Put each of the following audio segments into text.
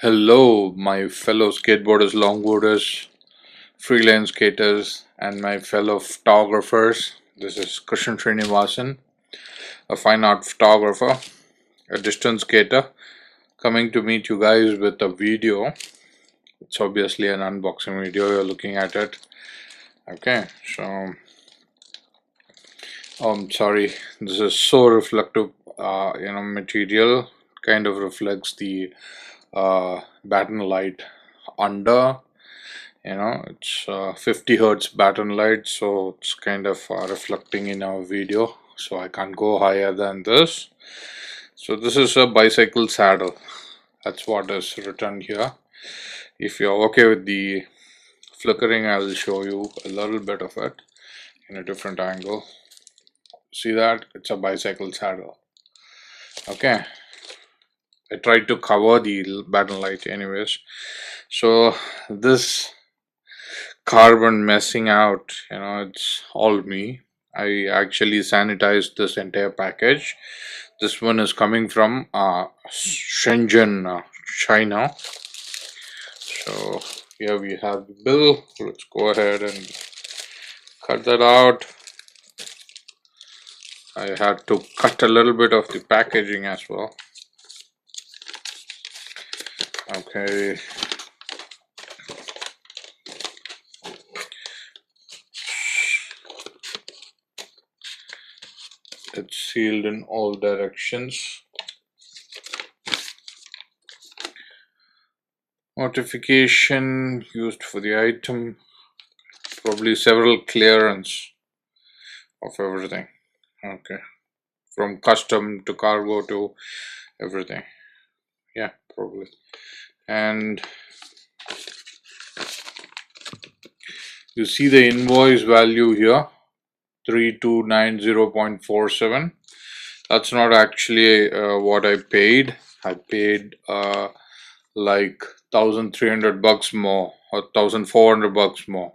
Hello, my fellow skateboarders, longboarders, freelance skaters, and my fellow photographers. This is Srinivasan, a fine art photographer, a distance skater, coming to meet you guys with a video. It's obviously an unboxing video, you're looking at it. Okay, so sorry, this is so reflective, material, kind of reflects the batten light under. It's 50 hertz batten light, so it's kind of reflecting in our video, so I can't go higher than this. So this is a bicycle saddle, that's what is written here. If you're okay with the flickering, I'll show you a little bit of it in a different angle. See that? It's a bicycle saddle. Okay, I tried to cover the batten light anyways. So this carbon messing out, it's all me. I actually sanitized this entire package. This one is coming from Shenzhen, China. So here we have the bill. Let's go ahead and cut that out. I had to cut a little bit of the packaging as well. Okay, it's sealed in all directions. Notification used for the item, probably several clearance of everything. Okay, from custom to cargo to everything. Yeah, probably. And you see the invoice value here, 3290.47. That's not actually what I paid. I paid like $1,300 more or $1,400 more.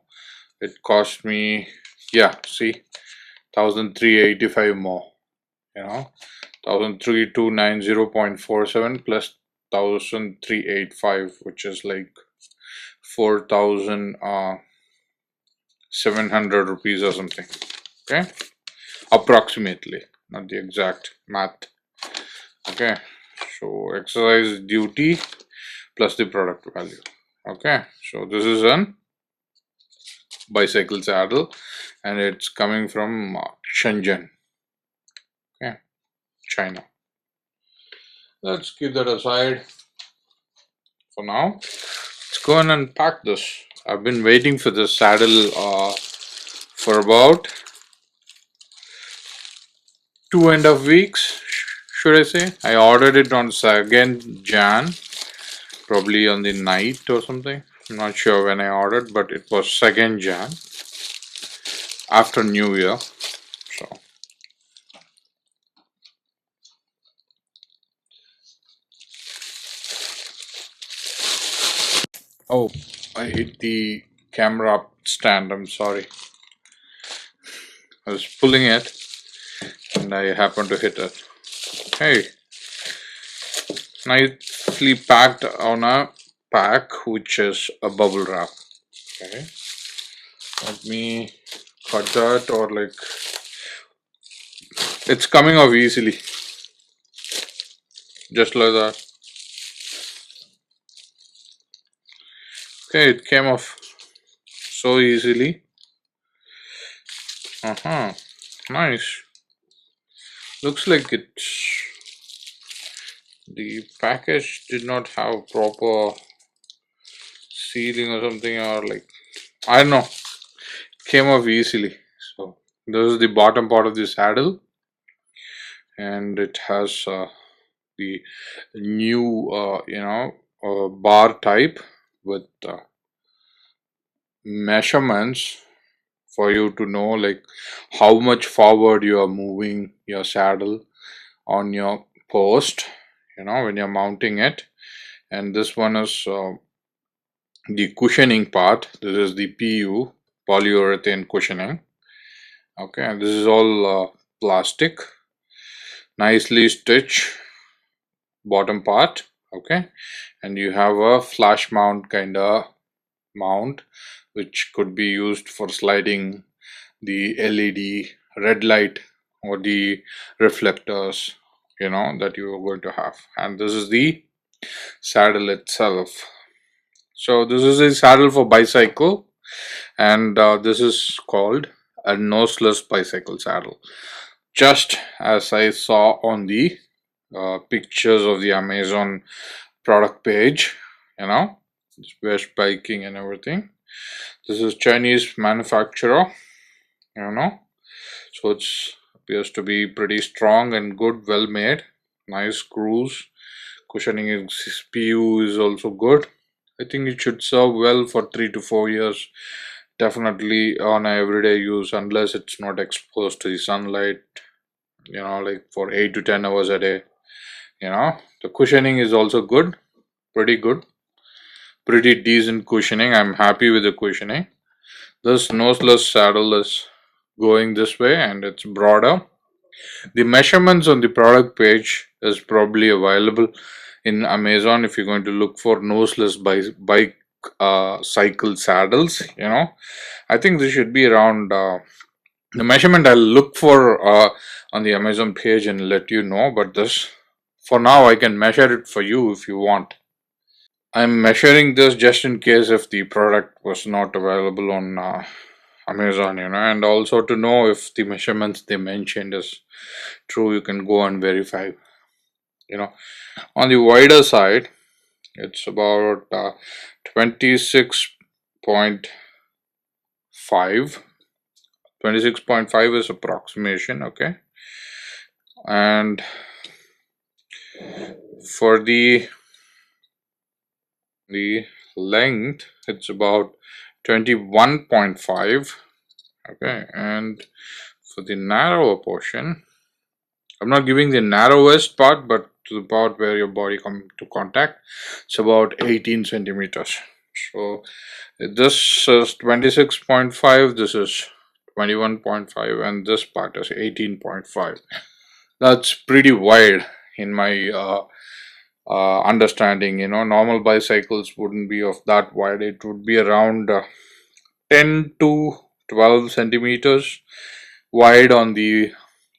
It cost me, yeah, see, 1,385 more. 1,3290.47 plus 1,385, which is like 4,700 rupees or something. Okay, approximately, not the exact math. Okay, so exercise duty plus the product value. Okay, so this is an bicycle saddle and it's coming from Shenzhen, okay, China. Let's keep that aside for now. Let's go and unpack this. I've been waiting for this saddle for about 2.5 weeks, should I say. I ordered it on 2nd Jan, probably on the night or something. I'm not sure when I ordered, but it was 2nd Jan, after New Year. So oh, I hit the camera up stand, I'm sorry. I was pulling it and I happened to hit it. Hey, nicely packed on a pack which is a bubble wrap. Okay, let me cut that, or like it's coming off easily, just like that. Okay, it came off so easily. Nice. Looks like the package did not have proper sealing or something, or like, I don't know, came off easily. So this is the bottom part of the saddle, and it has the new bar type with measurements for you to know like how much forward you are moving your saddle on your post, when you're mounting it. And this one is the cushioning part. This is the PU, polyurethane cushioning. Okay, and this is all plastic, nicely stitched bottom part. Okay, and you have a flash mount kind of mount, which could be used for sliding the LED red light or the reflectors, that you are going to have. And this is the saddle itself. So this is a saddle for bicycle, and this is called a noseless bicycle saddle, just as I saw on the pictures of the Amazon product page, best biking and everything. This is Chinese manufacturer, so it appears to be pretty strong and good, well made, nice screws. Cushioning is PU is also good. I think it should serve well for 3 to 4 years, definitely on a everyday use, unless it's not exposed to the sunlight, like for 8 to 10 hours a day. The cushioning is also good, pretty good, pretty decent cushioning. I'm happy with the cushioning. This noseless saddle is going this way and it's broader. The measurements on the product page is probably available in Amazon if you're going to look for noseless bike cycle saddles. I think this should be around the measurement. I'll look for on the Amazon page and let you know, but this, for now, I can measure it for you if you want. I'm measuring this just in case if the product was not available on Amazon, and also to know if the measurements they mentioned is true. You can go and verify. On the wider side, it's about 26.5. 26.5 is approximation, okay, and for the length it's about 21.5, okay, and for the narrower portion, I'm not giving the narrowest part, but to the part where your body come to contact, it's about 18 centimeters. So this is 26.5, this is 21.5, and this part is 18.5. That's pretty wide in my understanding. Normal bicycles wouldn't be of that wide. It would be around 10 to 12 centimeters wide on the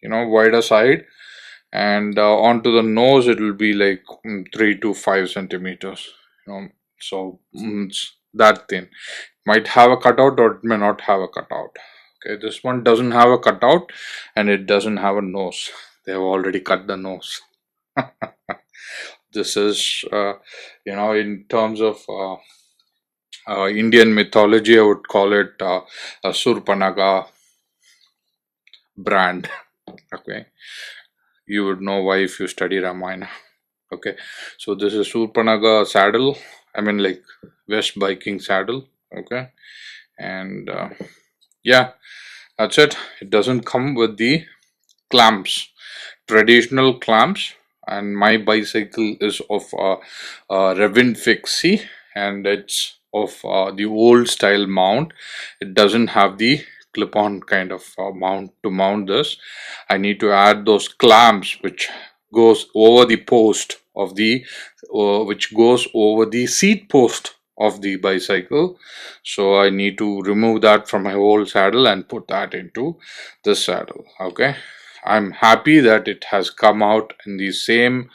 wider side, and onto the nose it will be like 3 to 5 centimeters. So it's that thin. Might have a cutout or it may not have a cutout. Okay, this one doesn't have a cutout and it doesn't have a nose. They have already cut the nose. This is in terms of Indian mythology, I would call it a Surpanaga brand. Okay, you would know why if you study Ramayana. Okay, so this is Surpanaga saddle, like West biking saddle. Okay, and yeah, that's it. It doesn't come with the clamps, traditional clamps, and my bicycle is of Revin Fixie, and it's of the old style mount. It doesn't have the clip-on kind of mount to mount this. I need to add those clamps which goes over the post of the which goes over the seat post of the bicycle. So I need to remove that from my old saddle and put that into this saddle. Okay, I'm happy that it has come out in the same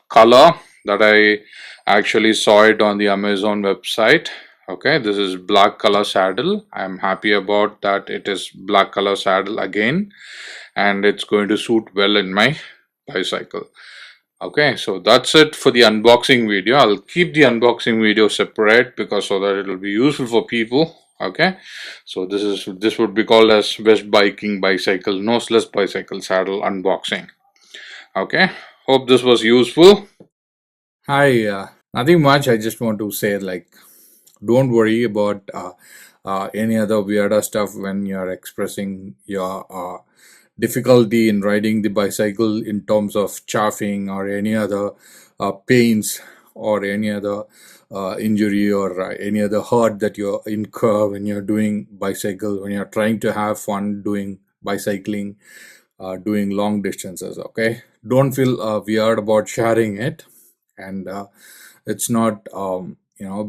color that I actually saw it on the Amazon website. Okay, this is black color saddle. I'm happy about that. It is black color saddle again, and it's going to suit well in my bicycle. Okay, so that's it for the unboxing video. I'll keep the unboxing video separate because so that it will be useful for people. Okay, so this would be called as West biking bicycle noseless bicycle saddle unboxing. Okay, hope this was useful. Hi, nothing much. I just want to say, don't worry about any other weirder stuff when you're expressing your difficulty in riding the bicycle in terms of chafing or any other pains or any other injury or any other hurt that you incur when you're doing bicycle, when you're trying to have fun doing bicycling, doing long distances. Okay, don't feel weird about sharing it, and it's not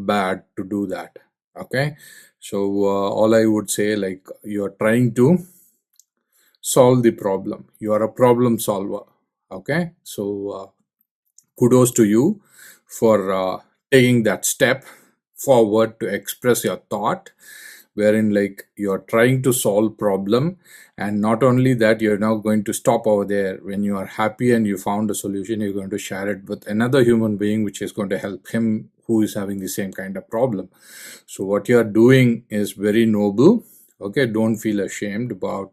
bad to do that. Okay, so all I would say, like, you're trying to solve the problem, you are a problem solver. Okay, so kudos to you for taking that step forward to express your thought, wherein, like, you're trying to solve problem. And not only that, you're now going to stop over there. When you are happy and you found a solution, you're going to share it with another human being, which is going to help him who is having the same kind of problem. So what you're doing is very noble. Okay, don't feel ashamed about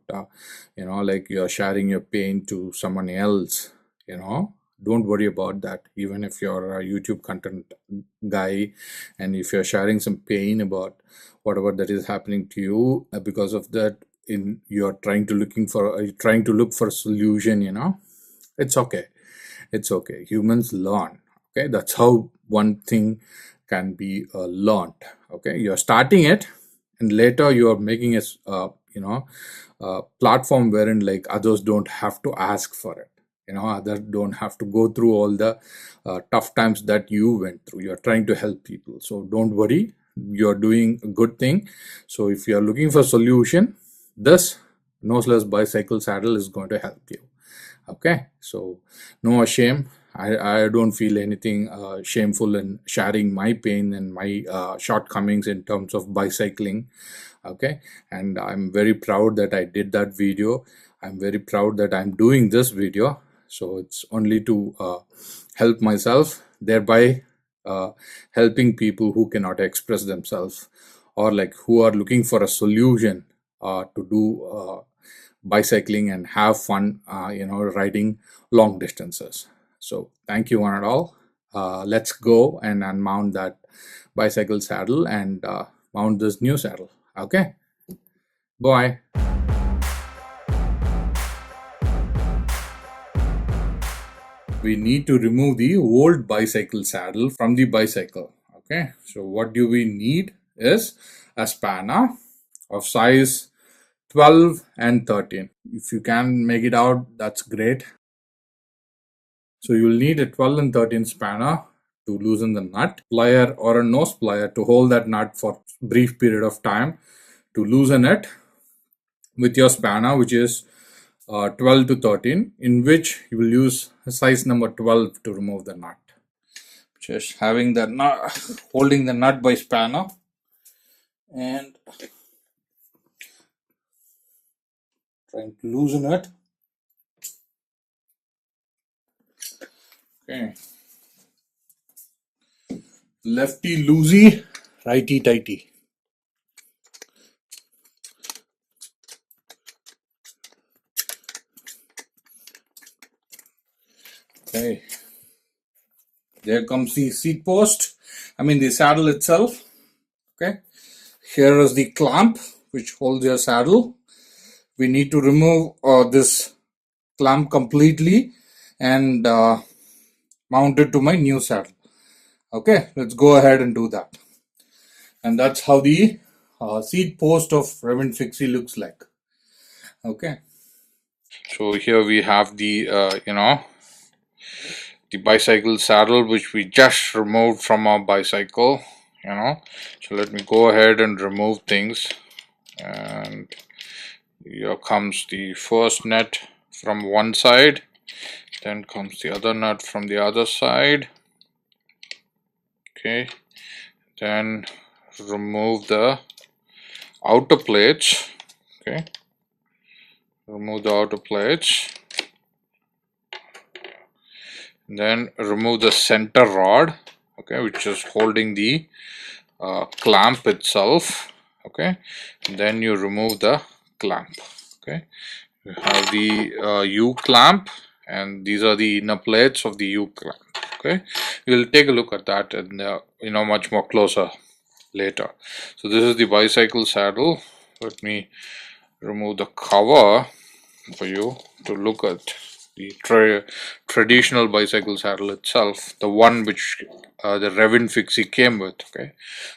like, you're sharing your pain to someone else. Don't worry about that. Even if you're a YouTube content guy, and if you're sharing some pain about whatever that is happening to you, because of that, you're trying to look for a solution, it's okay. It's okay. Humans learn. Okay, that's how one thing can be learned. Okay, you're starting it, and later you are making a platform wherein, like, others don't have to ask for it. Others don't have to go through all the tough times that you went through. You're trying to help people, so don't worry. You're doing a good thing. So if you're looking for solution, this Noseless Bicycle Saddle is going to help you. Okay, so no shame. I don't feel anything shameful in sharing my pain and my shortcomings in terms of bicycling. Okay, and I'm very proud that I did that video. I'm very proud that I'm doing this video. So it's only to help myself, thereby helping people who cannot express themselves, or like who are looking for a solution to do bicycling and have fun, riding long distances. So thank you one and all. Let's go and unmount that bicycle saddle and mount this new saddle. Okay, bye. We need to remove the old bicycle saddle from the bicycle. Okay, so what do we need is a spanner of size 12 and 13. If you can make it out, that's great. So you'll need a 12 and 13 spanner to loosen the nut, plier or a nose plier to hold that nut for a brief period of time, to loosen it with your spanner, which is 12 to 13, in which you will use size number 12 to remove the nut. Just having the nut, holding the nut by spanner, and trying to loosen it. Okay. Lefty loosey, righty tighty. Okay. There comes the seat post. The saddle itself. Okay. Here is the clamp which holds your saddle. We need to remove this clamp completely and mount it to my new saddle. Okay, let's go ahead and do that. And that's how the seat post of Revin Fixie looks like. Okay. So here we have the the bicycle saddle which we just removed from our bicycle. So let me go ahead and remove things. And here comes the first nut from one side, then comes the other nut from the other side. Okay, then remove the outer plates. Okay, remove the outer plates, then remove the center rod, okay, which is holding the clamp itself. Okay, and then you remove the clamp. Okay, you have the U clamp, and these are the inner plates of the U clamp. Okay, we'll take a look at that and much more closer later. So this is the bicycle saddle. Let me remove the cover for you to look at. the traditional bicycle saddle itself, the one which the Revin Fixie came with. Okay,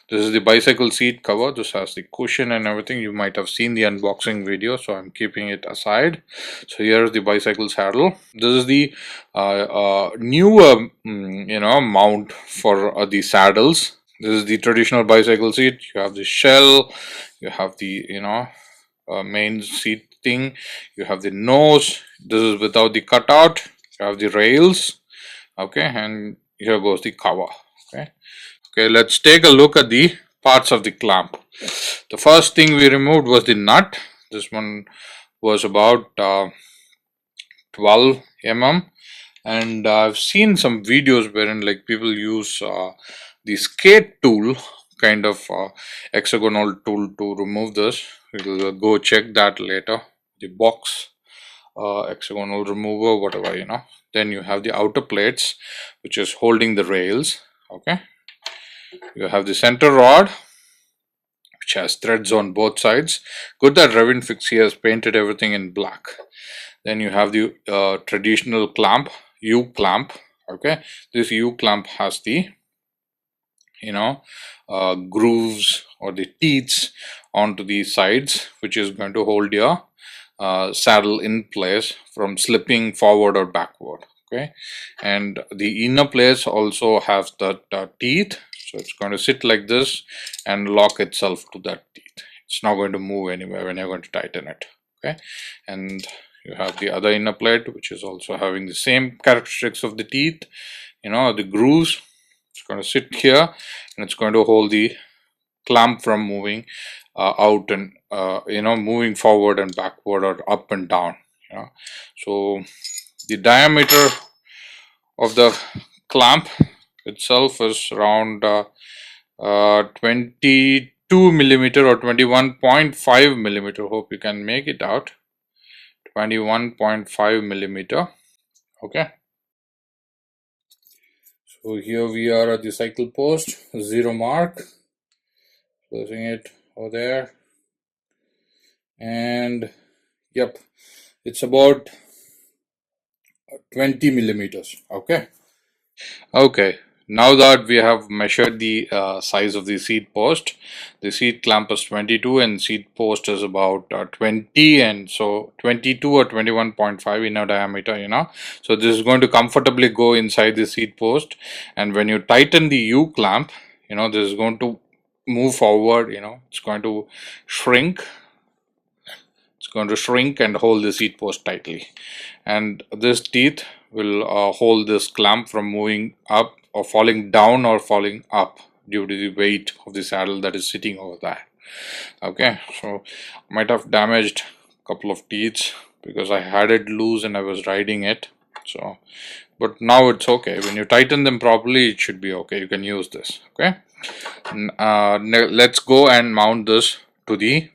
this is the bicycle seat cover. This has the cushion and everything. You might have seen the unboxing video, so I'm keeping it aside. So here's the bicycle saddle. This is the newer mount for the saddles. This is the traditional bicycle seat. You have the shell, you have the main seat thing, you have the nose. This is without the cutout. You have the rails. Okay, and here goes the cover. Okay, let's take a look at the parts of the clamp. The first thing we removed was the nut. This one was about 12 mm, and I've seen some videos wherein like people use the skate tool, kind of hexagonal tool, to remove this. We'll go check that later. The box hexagonal remover, whatever, Then you have the outer plates, which is holding the rails. Okay, you have the center rod, which has threads on both sides. Good that Revin Fixie has painted everything in black. Then you have the traditional clamp, U clamp. Okay, this U clamp has the grooves or the teeth onto the sides, which is going to hold your saddle in place from slipping forward or backward. Okay, and the inner plates also have the teeth, so it's going to sit like this and lock itself to that teeth. It's not going to move anywhere when you're going to tighten it. Okay, and you have the other inner plate, which is also having the same characteristics of the teeth, the grooves. It's going to sit here and it's going to hold the clamp from moving out and moving forward and backward or up and down. So the diameter of the clamp itself is around 22 millimeter or 21.5 millimeter. Hope you can make it out. 21.5 millimeter. Okay, so here we are at the cycle post, 0 mark, closing it over there, and yep, it's about 20 millimeters. Okay, now that we have measured the size of the seat post, the seat clamp is 22 and seat post is about 20, and so 22 or 21.5 inner diameter, so this is going to comfortably go inside the seat post, and when you tighten the U clamp, this is going to move forward, it's going to shrink. It's going to shrink and hold the seat post tightly, and this teeth will hold this clamp from moving up or falling down or falling up due to the weight of the saddle that is sitting over there. Okay, so I might have damaged a couple of teeth because I had it loose and I was riding it. So, but now it's okay. When you tighten them properly, it should be okay. You can use this. Okay, let's go and mount this to the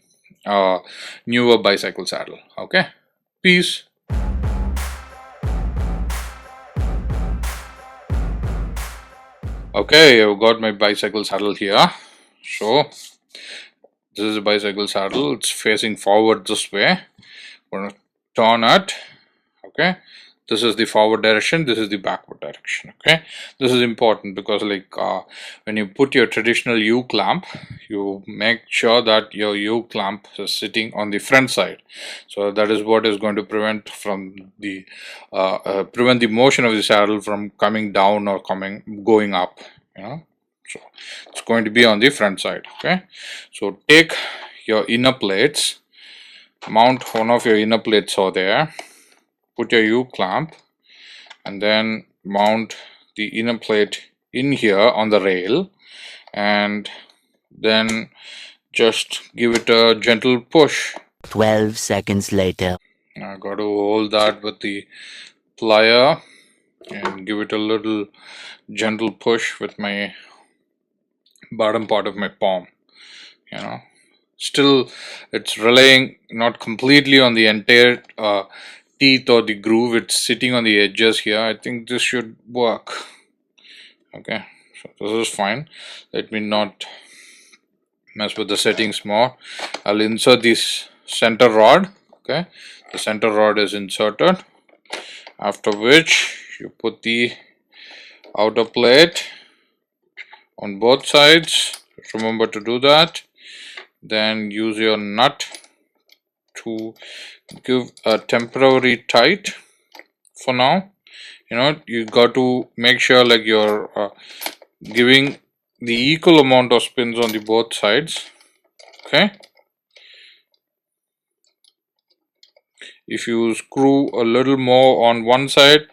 newer bicycle saddle. Okay, peace. Okay, I've got my bicycle saddle here. So this is a bicycle saddle. It's facing forward this way. I'm going to turn it. Okay, this is the forward direction, this is the backward direction. Okay, this is important because when you put your traditional U clamp, you make sure that your U clamp is sitting on the front side. So that is what is going to prevent the motion of the saddle from coming down or going up. So it's going to be on the front side. Okay, so take your inner plates, mount one of your inner plates over there, put your U clamp, and then mount the inner plate in here on the rail, and then just give it a gentle push. 12 seconds later. I got to hold that with the plier and give it a little gentle push with my bottom part of my palm. Still it's relying not completely on the entire teeth or the groove. It's sitting on the edges here. I think this should work. Okay, so this is fine. Let me not mess with the settings more. I'll insert this center rod. Okay, the center rod is inserted, After which you put the outer plate on both sides. Remember to do that. Then use your nut to give a temporary tight for now. You got to make sure like you're giving the equal amount of spins on the both sides. Okay, if you screw a little more on one side,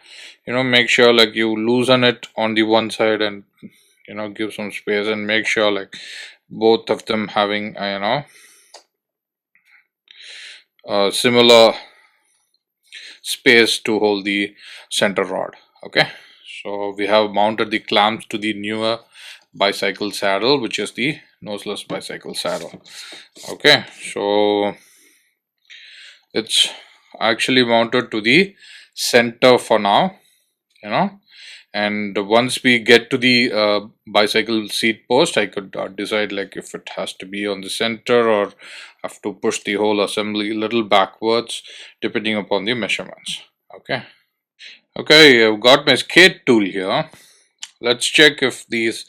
make sure like you loosen it on the one side, and give some space, and make sure like both of them having similar space to hold the center rod. Okay, so we have mounted the clamps to the newer bicycle saddle, which is the Noseless Bicycle Saddle. Okay, so it's actually mounted to the center for now, and once we get to the bicycle seat post, I could decide like if it has to be on the center or have to push the whole assembly a little backwards depending upon the measurements. Okay, I've got my skate tool here. Let's check if these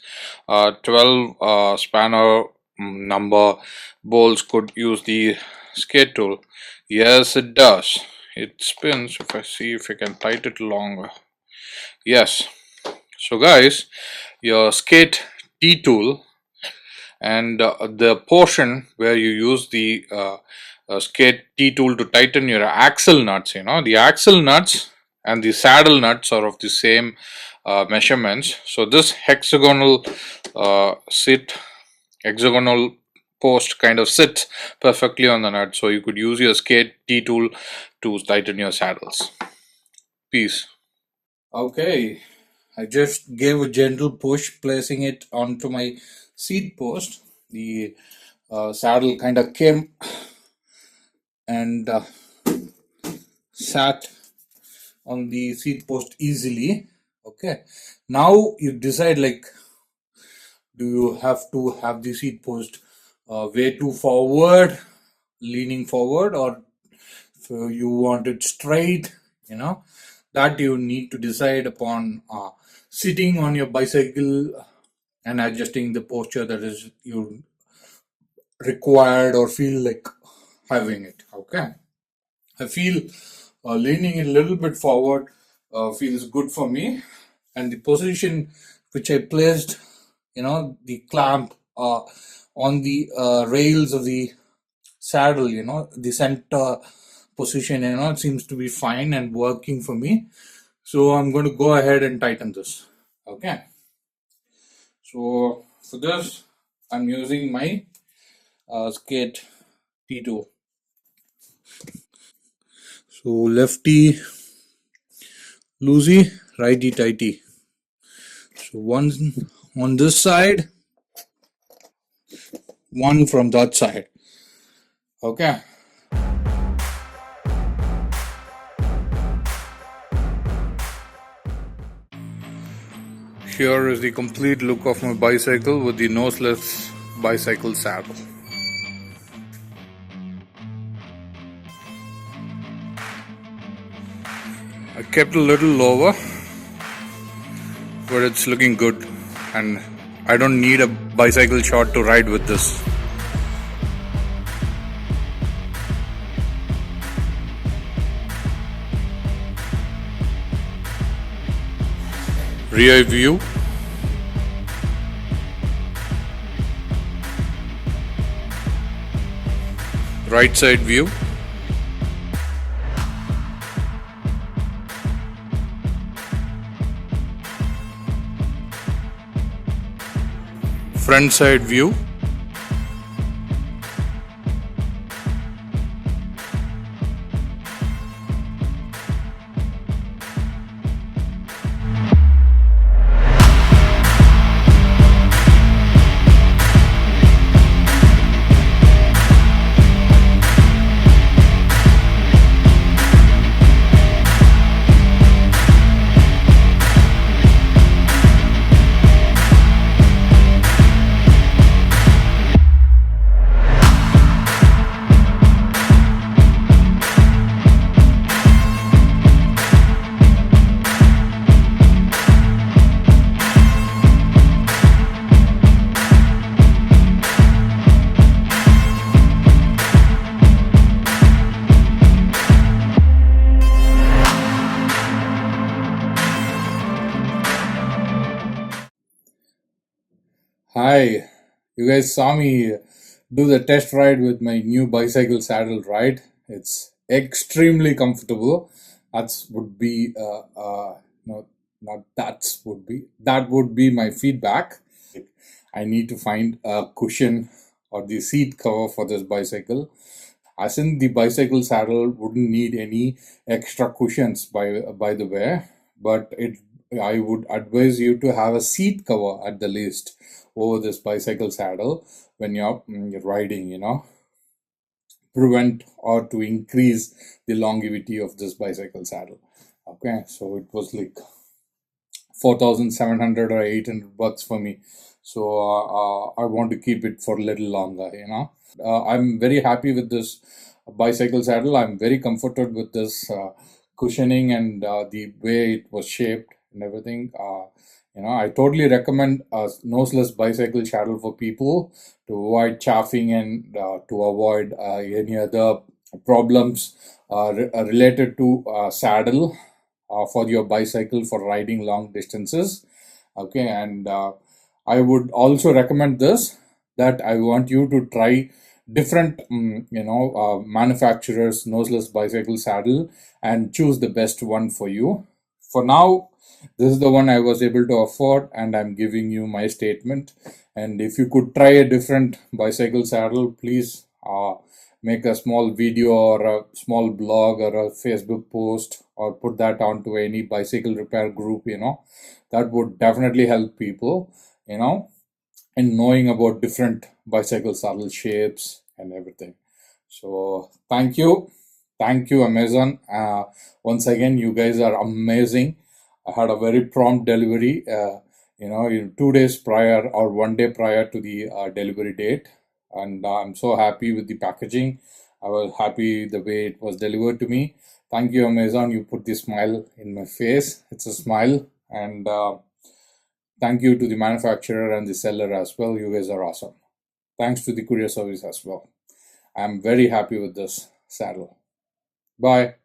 12 spanner number bolts could use the skate tool. Yes, it does. It spins. If I see if I can tighten it longer. Yes. So guys, your skate T-tool and the portion where you use the skate T-tool to tighten your axle nuts, the axle nuts and the saddle nuts are of the same measurements. So this hexagonal post kind of sits perfectly on the nut, so you could use your skate T-tool to tighten your saddles. Peace. Okay, I just gave a gentle push, placing it onto my seat post. The saddle kind of came and sat on the seat post easily. Okay, now you decide like, do you have to have the seat post way too forward, leaning forward, or if you want it straight, that you need to decide upon sitting on your bicycle and adjusting the posture that is you required or feel like having it. Okay, I feel leaning a little bit forward feels good for me, and the position which I placed, the clamp on the rails of the saddle, the center position, it seems to be fine and working for me. So I'm going to go ahead and tighten this. Okay, so for this I'm using my skate T2. So lefty loosey, righty tighty. So one on this side, one from that side. Okay. Here is the complete look of my bicycle with the Noseless Bicycle Saddle. I kept a little lower, but it's looking good, and I don't need a bicycle short to ride with this. Rear view. Right side view. Front side view. Hi, you guys saw me do the test ride with my new bicycle saddle, right? It's extremely comfortable. That's would be no, not that's would be that would be my feedback. I need to find a cushion or the seat cover for this bicycle. As in, the bicycle saddle wouldn't need any extra cushions by the way, but it I would advise you to have a seat cover at the least over this bicycle saddle when you're riding, prevent or to increase the longevity of this bicycle saddle. Okay, so it was like 4,700 or 800 bucks for me. So I want to keep it for a little longer. I'm very happy with this bicycle saddle. I'm very comforted with this cushioning and the way it was shaped and everything. I totally recommend a noseless bicycle saddle for people to avoid chafing and to avoid any other problems related to saddle for your bicycle for riding long distances. Okay, and I would also recommend this, that I want you to try different manufacturers noseless bicycle saddle and choose the best one for you. For now, this is the one I was able to afford, and I'm giving you my statement. And if you could try a different bicycle saddle, please make a small video or a small blog or a Facebook post or put that onto any bicycle repair group. That would definitely help people, in knowing about different bicycle saddle shapes and everything. So thank you Amazon. Once again, you guys are amazing. I had a very prompt delivery, in 2 days prior or 1 day prior to the delivery date, and I'm so happy with the packaging. I was happy the way it was delivered to me. Thank you, Amazon. You put the smile in my face. It's a smile, and thank you to the manufacturer and the seller as well. You guys are awesome. Thanks to the courier service as well. I'm very happy with this saddle. Bye.